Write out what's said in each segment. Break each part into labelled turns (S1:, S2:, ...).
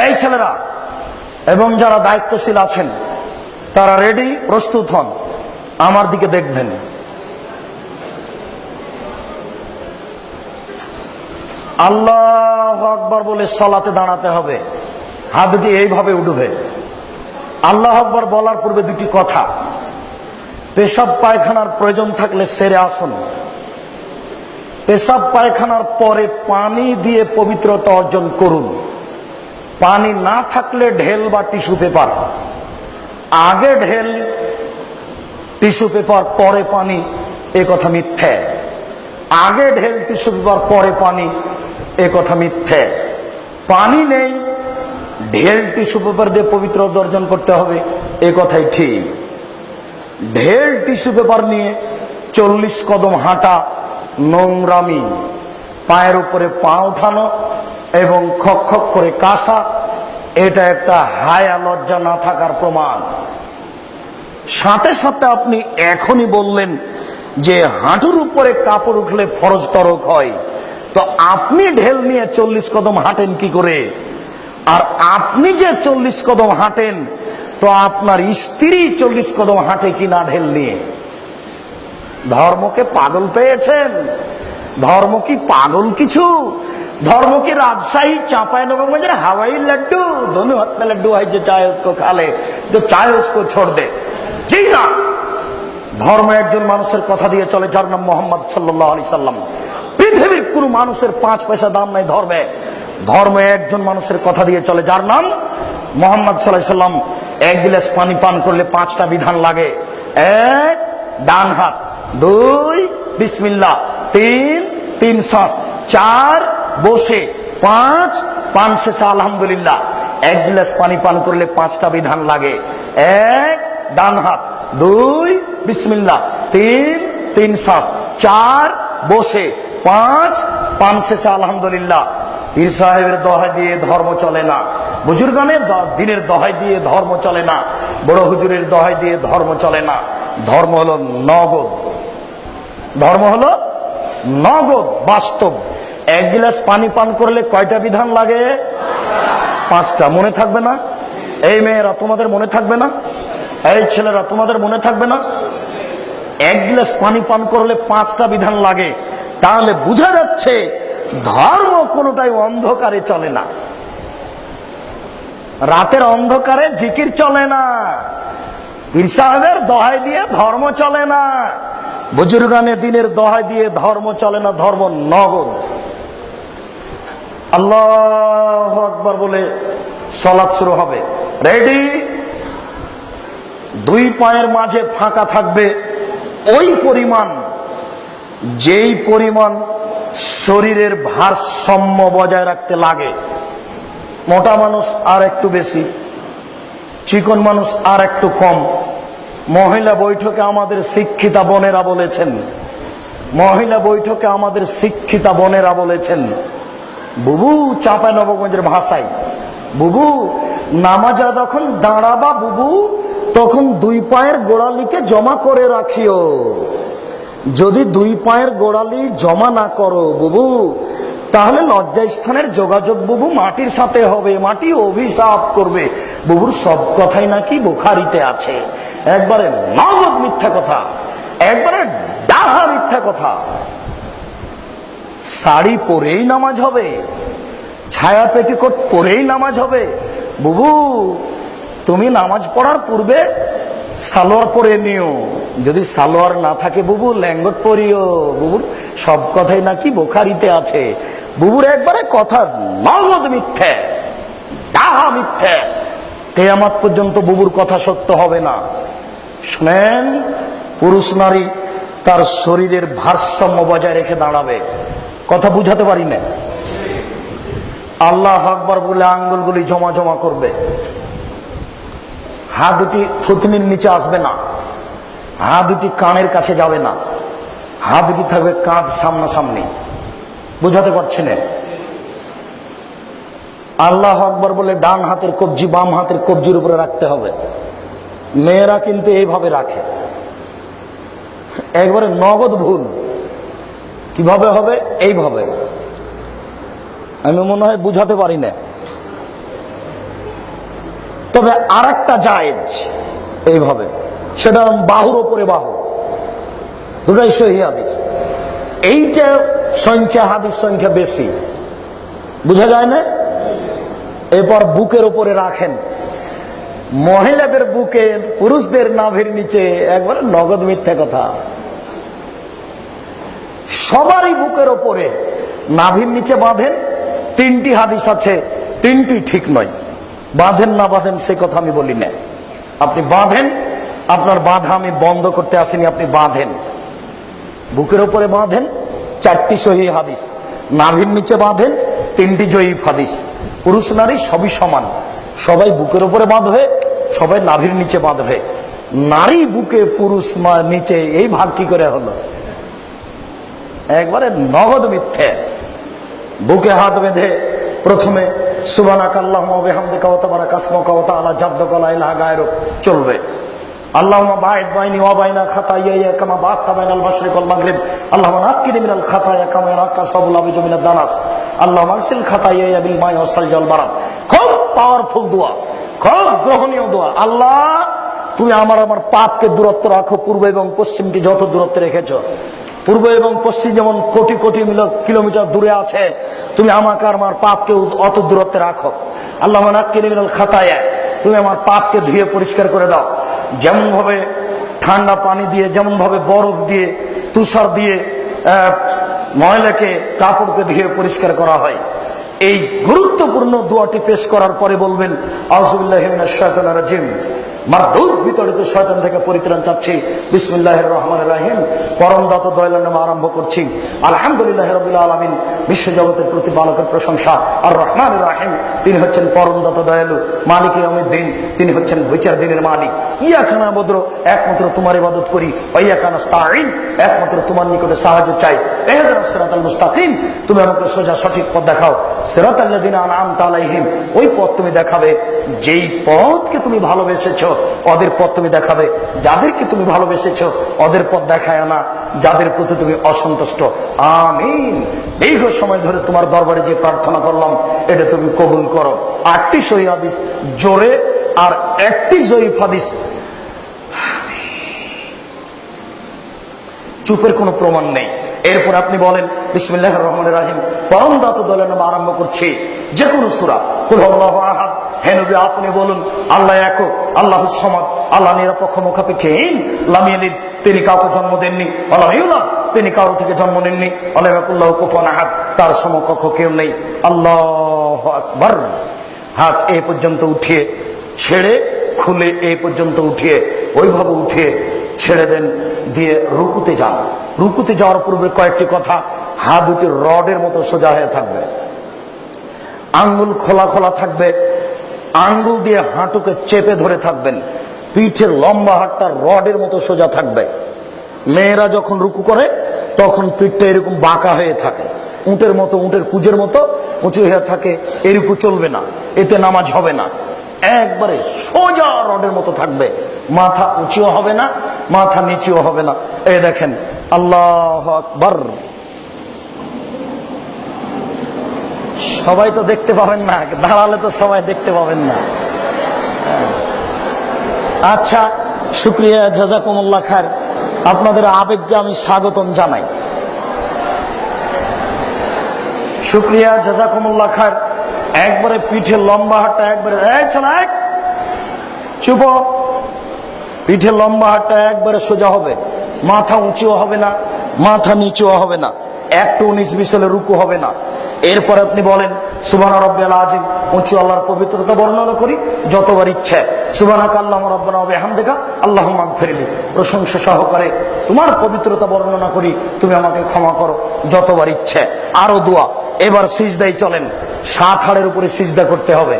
S1: এই ছেলেরা এবং যারা দায়িত্বশীল আছেন তারা রেডি, প্রস্তুত হন, আমার দিকে দেখবেন। আল্লাহু আকবার বলে সালাতে দাঁড়াতে হবে। হাত দুটি এইভাবে উঠবে। আল্লাহু আকবার বলার পূর্বে দুটি কথা। পেশাব পায়খানার প্রয়োজন থাকলে সেরে আসুন। পেশাব পায়খানার পরে পানি দিয়ে পবিত্রতা অর্জন করুন। পানি না থাকলে ঢেল বা টিস্যু পেপার, আগে ঢেল টিস্যু পেপার পরে পানি, এ কথা মিথ্যে। আগে ঢেল টিস্যু পেপার পরে পানি, এ কথা মিথ্যে। পানি নেই, ঢেল টিস্যু পেপার দিয়ে পবিত্রতা অর্জন করতে হবে, এ কথাই ঠিক। ঢেল টিস্যু পেপার নিয়ে 40 কদম হাঁটা নোংরামি। পায়ের উপরে পা উঠানো এবং খক খক করে কাশা, এটা একটা হায়া লজ্জা না থাকার প্রমাণ। সাথে সাথে আপনি এখনই বললেন যে হাঁটুর উপরে কাপড় উঠলে ফরজ তরক হয়, তো আপনি ঢেল নিয়ে 40 কদম হাঁটেন কি করে? আর আপনি যে 40 কদম হাঁটেন, তো আপনার স্ত্রী 40 কদম হাঁটে কিনা ঢেল নিয়ে? ধর্মকে পাগল পেয়েছেন? ধর্ম কি পাগল কিছু? धर्म की राजशाही चांपानेर हवाई लड्डू, दोनों हाथ में लड्डू है, जो चाहे उसको खा ले, जो चाहे उसको छोड़ दे। जी ना, धर्म एकजन मानुषेर कथा दिए चले जार नाम मोहम्मद सल्लल्लाहु अलैहि वसल्लम। पृथिवीर कोनो मानुषेर 5 पैसा दाम नहीं धर्मे। धर्म एकजन मानुषेर कथा दिए चले जार नाम मोहम्मद सल्लल्लाहु अलैहि वसल्लम। एक गिलास पानी पान करले 5टा विधान लागे। 1 डान हाथ, 2 बिस्मिल्लाह, 3 श्वास, 4 বসে, 5 পান শেষে আলহামদুলিল্লাহ। 1 গিলাস পানি পান করলে 5টা বিধান লাগে। 1 ডান হাত, 2 বিসমিল্লাহ, 3 শ্বাস, 4 বসে, 5 পান শেষে আলহামদুলিল্লাহ। পীর সাহেবের দোহাই দিয়ে ধর্ম চলে না, বুজুর্গানের দিনের দোহাই দিয়ে ধর্ম চলে না, বড় হুজুরের দোহাই দিয়ে ধর্ম চলে না। ধর্ম হলো নগদ, ধর্ম হলো নগদ, বাস্তব। 1 গিলাস পানি পান করলে কয়টা বিধান লাগে? 5টা। মনে থাকবে না? এই মেয়েরা তোমাদের মনে থাকবে না? এই ছেলেরা তোমাদের মনে থাকবে না? 1 গিলাস পানি পান করলে 5টা বিধান লাগে। তাহলে বোঝা যাচ্ছে ধর্ম কোনোটাই অন্ধকারে চলে না। রাতের অন্ধকারে জিকির চলে না, পীর সাহেবের দোহাই দিয়ে ধর্ম চলে না, বুজুর্গানে দিনের দোহাই দিয়ে ধর্ম চলে না। ধর্ম নগদ। আল্লাহু আকবার বলে সালাত শুরু হবে। রেডি? 2 পায়ের মাঝে ফাঁকা থাকবে ওই পরিমাণ, যেই পরিমাণ শরীরের ভারসাম্য বজায় রাখতে লাগে। মোটা মানুষ আর একটু বেশি, চিকন মানুষ আর একটু কম। মহিলা বৈঠকে আমাদের শিক্ষিতা বোনেরা বলেছেন, মহিলা বৈঠকে আমাদের শিক্ষিতা বোনেরা বলেছেন, বুবু, চাঁপাইনবাবগঞ্জের ভাষায়, বুবু নামাজে যখন দাঁড়াবা বুবু, তখন 2 পায়ের গোড়ালিকে জমা করে রাখিও। যদি 2 পায়ের গোড়ালি জমা না করো বুবু, তাহলে লজ্জাস্থানের যোগাযোগ বুবু মাটির সাথে হবে, মাটি অভিশাপ করবে। বুবুর সব কথাই নাকি বুখারীতে আছে। একবারে নগদ মিথ্যা কথা, একবারে ডাহা মিথ্যা কথা। শাড়ি পরেই নামাজ হবে, ছায়া পেটিকোট পরেই নামাজ হবে। বুবু, তুমি নামাজ পড়ার পূর্বে সালোয়ার পরে নিও, যদি সালোয়ার না থাকে বুবু ল্যাঙ্গট পরিও। বুবুর সব কথাই নাকি বুখারীতে আছে। বুবুর একবারে কথা নগদ মিথ্যে, ডাহা মিথ্যে। কিয়ামত পর্যন্ত বুবুর কথা সত্য হবে না। শুনেন, পুরুষ নারী তার শরীরের ভারসাম্য বজায় রেখে দাঁড়াবে। কথা বুঝাতে পারি না? আল্লাহু আকবার বলে আঙ্গুলগুলি জমা জমা করবে। হাত দুটি থুতনির নিচে আসবে না, হাত দুটি কানের কাছে যাবে না, হাত দুটি থাকবে কাঁধ সামনাসামনি। বুঝাতে পারছি না? আল্লাহু আকবার বলে ডান হাতের কবজি বাম হাতের কবজির উপরে রাখতে হবে। মেয়েরা কিন্তু এইভাবে রাখে, একবারে নগদ ভুল। কিভাবে হবে? এইভাবে। আমি মনে হয় বুঝাতে পারি না। তবে আর একটা জায়েজ এইভাবে, সেটা বাহুর ওপরে বাহু, দুটাই সহিহ হাদিস। এইটা সংখ্যা, হাদিস সংখ্যা বেশি, বুঝা যায় না? এরপর বুকের উপরে রাখেন। মহিলাদের বুকে, পুরুষদের নাভির নিচে একবারে নগদ মিথ্যা কথা। সবারই বুকের ওপরে নাভির নিচে বাঁধেন। তিনটি হাদিস আছে, তিনটি ঠিক নয়। বাঁধেন না বাঁধেন সে কথা আমি বলি না, আপনি বাঁধেন। আপনার বাঁধা আমি বন্ধ করতে আসিনি, আপনি বাঁধেন, বুকের ওপরে বাঁধেন। চারটি সহিহ হাদিস। নাভির নিচে বাঁধেন, তিনটি জয়ীফ হাদিস। পুরুষ নারী সবই সমান, সবাই বুকের ওপরে বাঁধবে, সবাই নাভির নিচে বাঁধবে। নারী বুকে, পুরুষ নিচে, এই ভাগ কি করে হলো? একবারে নগদ মিথ্যে। বুকে হাত বেঁধে প্রথমে সুবহানাকাল্লাহুম্মা ওয়া বিহামদিকা ওয়া তাবারাকা ইসমুকা ওয়া তাআলা জাদ্দুকা লা ইলাহা গায়রুক চলবে। আল্লাহুম্মা বা'id বাইনি ওয়া বাইনা খাতায়ায়া কামা বা'আতা বাইনাল মাশরিক ওয়াল মাগরিব। আল্লাহুম্মা নাক্কিনি মিনাল খাতায়া কামা ইয়ানাক্কা সাবুল আবিজু মিনাদ দানাস। আল্লাহুম্মা আগসিল খাতায়ায়া বিল মাই ওয়াস সালজি ওয়াল বারাদ। খুব পাওয়ারফুল দোয়া, খুব গ্রহণীয় দোয়া। আল্লাহ, তুমি আমার পাপকে দূরত্ব রাখো, পূর্ব এবং পশ্চিমকে যত দূরত্বে রেখেছো। পূর্ব এবং পশ্চিম যেমন কোটি কোটি কিলোমিটার দূরে আছে, তুমি আমাকে আর আমার পাপকে অত দূরত্বে রাখো। আল্লাহুম্মা নাক্কিনি মিনাল খাতায়া, তুমি আমার পাপকে ধুয়ে পরিষ্কার করে দাও। যেমন ভাবে ঠান্ডা পানি দিয়ে, যেমন ভাবে বরফ দিয়ে, তুষার দিয়ে ময়লাকে, কাপড়কে ধুয়ে পরিষ্কার করা হয়। এই গুরুত্বপূর্ণ দোয়াটি পেশ করার পরে বলবেন আউযুবিল্লাহি মিনাশ শাইতানির রাজিম, মারদুদ বিতাড়িত শয়তান থেকে পরিত্রাণ চাচ্ছি। বিসমিল্লাহির রহমানির রহিম, পরম দাতা দয়ালুর নামে আরম্ভ করছি। আলহামদুলিল্লাহি রাব্বিল আলামিন, বিশ্বজগতের প্রতিপালকের প্রশংসা। আর রহমানির রহিম, তিনি হচ্ছেন পরম দাতা দয়ালু। মালিকে ইয়াউমিদ্দিন, তিনি হচ্ছেন বিচার দিনের মালিক। ইয়াকা না'বুদু, একমাত্র তোমার ইবাদত করি। ওয়া ইয়াকা নাস্তাঈন, একমাত্র তোমার নিকটে সাহায্য চাই। ইহদিনাস সিরাতাল মুস্তাকিম, তুমি আমাকে সোজা সঠিক পথ দেখাও। সিরাতাল লাযিনা আন'আমতা আলাইহিম, ওই পথ তুমি দেখাবে যেই পথকে তুমি ভালোবেসেছো। ওদের পথ তুমি দেখাবে যাদেরকে তুমি ভালোবেসেছো, ওদের পথ দেখায় না যাদের প্রতি তুমি অসন্তুষ্ট। আমিন। দীর্ঘ সময় ধরে তোমার দরবারে যে প্রার্থনা করলাম, এটা তুমি কবুল করো। 8টি সহিহ হাদিস জোরে আর 1টি জয়ীফ হাদিস। চুপের কোনো প্রমাণ নেই। এরপর আপনি বলেন বিসমিল্লাহির রহমানির রহিম, পরম দাতা দয়ালুর নামে আরম্ভ করছি। যে কোনো সূরা, কুল হুয়াল্লাহু আহাদ। হে নবী, আপনি বলুন আল্লাহ একক, আল্লাহুস সামাদ, আল্লাহ নিরপেক্ষ মুখাপেক্ষীহীন। লাম ইয়ালিদ, তিনি কাউকে জন্ম দেননি। ওয়া লাম ইউলাদ, তিনি কারো থেকে জন্ম নেননি। ওয়া লাম ইয়াকুল লাহু কুফুয়ান আহাদ, তার সমকক্ষ কেউ নেই। আল্লাহু আকবার। হাত এই পর্যন্ত উঠিয়ে ছেড়ে, খুলে এই পর্যন্ত উঠিয়ে, ওইভাবে উঠিয়ে ছেড়ে দেন, দিয়ে রুকুতে যান। রুকুতে যাওয়ার পূর্বে কয়েকটি কথা। হাত দুটি রডের মতো সোজা হয়ে থাকবে, আঙ্গুল খোলা খোলা থাকবে। আঙ্গুল দিয়ে হাঁটুকে চেপে ধরে থাকবেন। পিঠের লম্বা হাতটা রডের মতো সোজা থাকবে। মেয়েরা যখন রুকু করে তখন পিঠটা এরকম বাঁকা হয়ে থাকে, উটের মতো, উটের কুজের মতো উঁচু হয়ে থাকে। এরকম চলবে না, এতে নামাজ হবে না। একবারে সোজা রডের মতো থাকবে, মাথা উঁচিও হবে না, মাথা নিচেও হবে না। এই দেখেন, আল্লাহু আকবার। সবাই তো দেখতে পাবেন না, দাঁড়ালে তো সবাই দেখতে পাবেন না। আচ্ছা, শুকরিয়া, জাযাকুমুল্লাহ খায়র। আপনাদের আবেগকে আমি স্বাগতম জানাই। শুকরিয়া, জাযাকুমুল্লাহ খায়র। একবারে পিঠে লম্বা হাতটা একবারে, চুপ। পিঠে লম্বা হাতটা একবারে সোজা হবে, মাথা উঁচুও হবে না, মাথা নিচুও হবে না, একটু 19 বিশালে রুকু হবে না। এরপর আপনি বলেন সুবহানা রাব্বিয়াল আযীম, উঁচু আল্লাহর পবিত্রতা বর্ণনা করি যতবার ইচ্ছে। সুবহানাকা আল্লাহুম্মা রাব্বানা ওয়া বিহামদিকা আল্লাহুম্মা আগফিরলি, প্রশংসা সহকারে তোমার পবিত্রতা বর্ণনা করি, তুমি আমাকে ক্ষমা করো যতবার ইচ্ছে। আরো দোয়া। এবার সিজদায় চলেন। 7 হাড়ের উপরে সিজদা করতে হবে।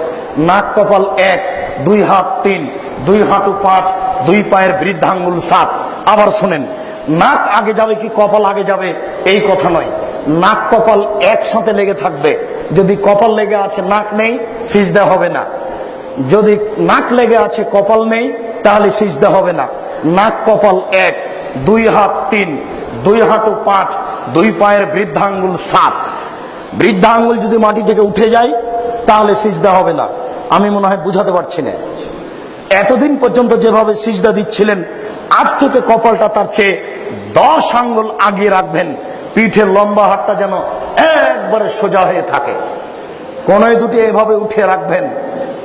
S1: নাক কপাল 1, 2 হাত 3, 2 হাঁটু 5, 2 পায়ের বৃদ্ধাঙ্গুল 7। আবার শোনেন, নাক আগে যাবে কি কপাল আগে যাবে এই কথা নয়, নাক কপাল একসাথে লেগে থাকবে। যদি কপাল লেগে আছে নাক নেই, সিজদা হবে না। যদি নাক লেগে আছে কপাল নেই, তাহলে সিজদা হবে না। নাক কপাল 1, 2 হাত 3, 2 হাঁটু 5, 2 পায়ের বৃদ্ধাঙ্গুল 7। বৃদ্ধাঙ্গুল যদি মাটি থেকে উঠে যায় তাহলে সিজদা হবে না। আমি মনে হয় বুঝাতে পারছি না। এতদিন পর্যন্ত যেভাবে সিজদা দিচ্ছিলেন, আজ থেকে কপালটা তার চেয়ে 10 আঙ্গুল আগিয়ে রাখবেন, পিঠের লম্বা হাতটা যেন একবারে সোজা হয়ে থাকে, কোনই দুটি এভাবে উঠে রাখবেন,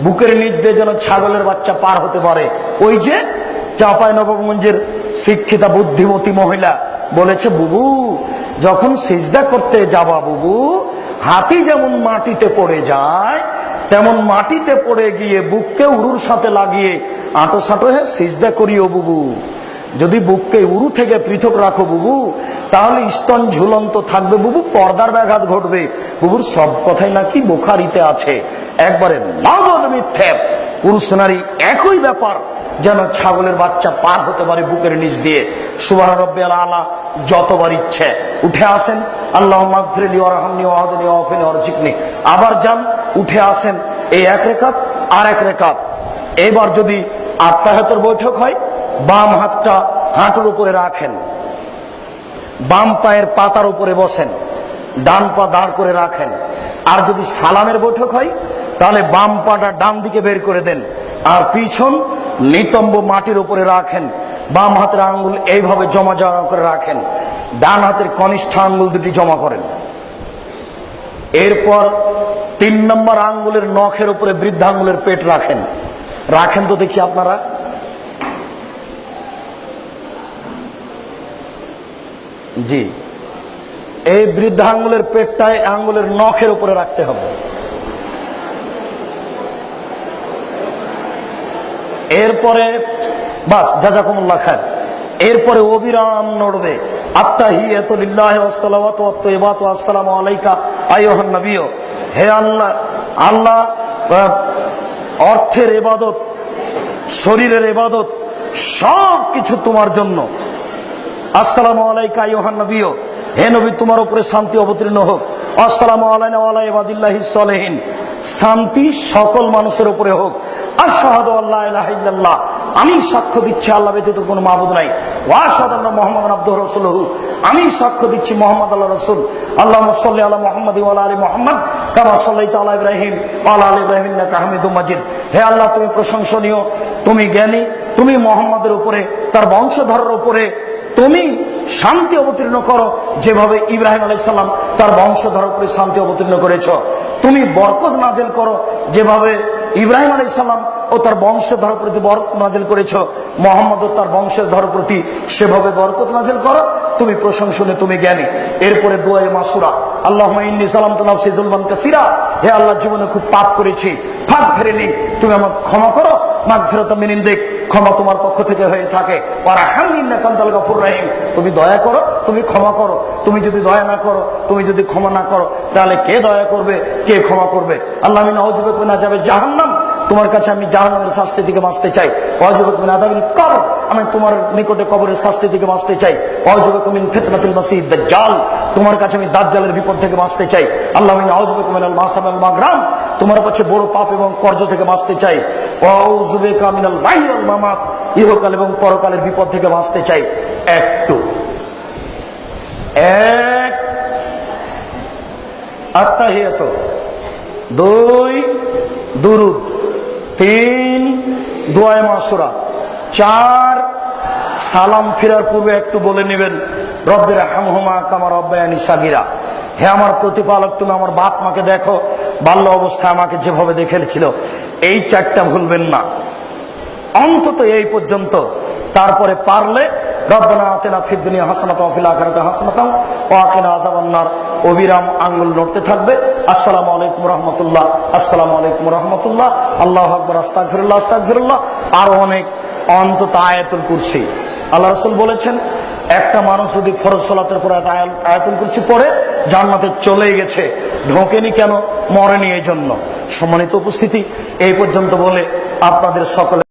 S1: বুকের নিচ দিয়ে যেন ছাগলের বাচ্চা পার হতে পারে। ওই যে চাঁপাইনবাবগঞ্জের শিক্ষিতা বুদ্ধিমতী মহিলা বলেছে, বুবু যখন সিজদা করতে যাবা বুবু, হাতি যেমন মাটিতে পড়ে যায় তেমন মাটিতে পড়ে গিয়ে বুককে উরুর সাথে লাগিয়ে আঁটো সাঁটো হয়ে সিজদা করিও বুবু। যদি বুককে উরু থেকে পৃথক রাখো বুবু, তাহলে স্তন ঝুলন্ত থাকবে বুবু, পর্দার ব্যাঘাত ঘটবে বুবুর। সব কথাই নাকি বুখারীতে আছে, একবারে নগদ মিথ্যে। পুরুষ নারী একই ব্যাপার, যেন ছাগলের বাচ্চা পার হতে পারে বুকের নিচ দিয়ে। সুবহান রাব্বিয়াল আলা যতবার ইচ্ছে উঠে আসেন, আল্লাহুম্মা গফিরলি ওয়ারহামনি ওয়াহদিনি ওয়াফিনি ওয়ারজিকনি। আবার যান, উঠে আসেন, এই এক রেখাত আর এক রেখাত। এবার যদি আত্তাহিয়াতের বৈঠক হয়, বাম হাতটা হাঁটুর উপরে রাখেন, বাম পায়ের পাতার উপরে বসেন, ডান পা দাঁড় করে রাখেন। আর যদি সালামের বৈঠক হয়, তাহলে বাম পাটা ডান দিকে বের করে দেন, আর পিছন নিতম্ব মাটির উপরে রাখেন। বাম হাতের আঙ্গুল এইভাবে জমা জমা করে রাখেন, ডান হাতের কনিষ্ঠ আঙ্গুল দুটি জমা করেন। এরপর 3 নম্বর আঙ্গুলের নখের উপরে বৃদ্ধাঙ্গুলের পেট রাখেন। রাখেন তো দেখি আপনারা। জি, এই বৃদ্ধাঙ্গুলের পেটটায় আঙ্গুলের নখের উপরে রাখতে হবে। এরপরে বাস, জাযাকুমুল্লাহ খায়র। এরপরে অবিরাম নড়বে, আত্তাহিয়াতু লিল্লাহি ওয়াস সালাওয়াতু ওয়াত তাইয়্যিবাতু আসসালামু আলাইকা আইয়ুহান নবী। হে আল্লাহ, আল্লাহ অর্থের ইবাদত, শরীরের ইবাদত সব কিছু তোমার জন্য। আসসালামু আলাইকা আইয়ুহান নবী, হে নবী তোমার উপরে শান্তি অবতীর্ণ হোক। আসসালামু আলাইনা ওয়া আলা ইবাদিল্লাহিস সালিহিন, শান্তি সকল মানুষের উপরে হোক। আশহাদু আল্লা ইলাহা ইল্লাল্লাহ, আমি সাক্ষ্য দিচ্ছি আল্লাহ ব্যতীত কোনো মাবুদ নাই। ওয়া আশহাদু আন্না মুহাম্মাদান আবদুহু ওয়া রাসূলুহু, আমি সাক্ষ্য দিচ্ছি মুহাম্মদ আল্লাহর রাসূল। আল্লাহুম্মা সাল্লি আলা মুহাম্মাদ ওয়া আলা আলি মুহাম্মাদ কামা সাল্লাইতা আলা ইব্রাহিম ওয়া আলা আলি ইব্রাহিম ইন্নাকা হামিদুম মাজিদ। হে আল্লাহ, তুমি প্রশংসনীয়, তুমি জ্ঞানী, তুমি মুহাম্মাদের উপরে, তার বংশধরের উপরে তুমি শান্তি অবতীর্ণ করো, যেভাবে ইব্রাহিম আলাইহিস সালাম তার বংশধরের উপরে শান্তি অবতীর্ণ করেছো। তুমি বরকত নাজিল করো, যেভাবে ইব্রাহিম আলাইহিস সালাম ও তার বংশধর প্রতি বরকত নাজিল করেছো, মুহাম্মদ ও তার বংশধর প্রতি সেভাবে বরকত নাজিল করো। তুমি প্রশংসনীয়, তুমি জ্ঞানী। এরপরে দোয়া মাসুরা, আল্লাহুম্মা ইন্নী যালামতু নাফসি যুলমান কাসীরা, হে আল্লাহ জীবনে খুব পাপ করেছি, ফাগফিরলি, তুমি আমাকে ক্ষমা করো। মাগফিরাতাম মিন ইনদিক, ক্ষমা তোমার পক্ষ থেকে হয়ে থাকে। ওয়ারহামনি ইন্নাকা আনতাল গাফুরুর রহিম, তুমি দয়া করো, তুমি ক্ষমা করো। তুমি যদি দয়া না করো, তুমি যদি ক্ষমা না করো, তাহলে কে দয়া করবে, কে ক্ষমা করবে? আল্লাহ আমি নাউযু বিকা মিন আযাবি জাহান্নাম, তোমার কাছে আমি জাহান্নামের শাস্তি থেকে বাঁচতে চাই। ওয়াউযু বিকা মিন আযাবিল কবর, আমি তোমার নিকটে কবরের শাস্তি থেকে বাঁচতে চাই। ওয়াউযু বিকা মিন ফিতনাতিল মাসিহিদ দাজ্জাল, তোমার কাছে আমি দাজ্জালের বিপদ থেকে বাঁচতে চাই। আল্লাহ আমি নাউযু বিকা মিনাল মাসাম ওয়াল মাগরাম, তোমার কাছে বড় পাপ এবং কর্জ থেকে বাঁচতে চাই। ওয়াউযু বিকা মিনাল মাহি ওয়াল মামাত, ইহকাল এবং পরকালের বিপদ থেকে বাঁচতে চাই। একটু এক আত্তাহিয়াতু, 2 দুরুদ, 3 দোয়া মাসুরা, 4 সালাম ফিরার পূর্বে একটু বলে নেবেন, রব্বির হামহুমা কামা রাব্বায়ানি সাগীরা, হে আমার প্রতিপালক, তুমি আমার বাপ মাকে দেখো, বাল্য অবস্থায় আমাকে যেভাবে দেখেছিল। এই 4টা ভুলবেন না, অন্তত এই পর্যন্ত। তারপরে পারলে রব্বানা আতিনা ফিদ দুনিয়া হাসানাতাও ওয়া ফিল আখিরাতি হাসানাতাও ওয়া কিনা আযাবান্নার, অবিরাম আঙ্গুল নড়তে থাকবে। আসসালামু আলাইকুম রাহমাতুল্লাহ, আসসালামু আলাইকুম রাহমাতুল্লাহ, আল্লাহু আকবার, আস্তাগফিরুল্লাহ, আস্তাগফিরুল্লাহ। আর অনেক, অন্তত আয়াতুল কুরসি। আল্লাহ রাসূল বলেছেন, একটা মানুষ যদি ফরজ সালাতের পর আয়াতুল কুরসি পড়ে, জান্নাতে চলে গেছে। ঢোকেনি কেন? মরেনি এই জন্য। সম্মানিত উপস্থিতি, এই পর্যন্ত বলে আপনাদের সকলে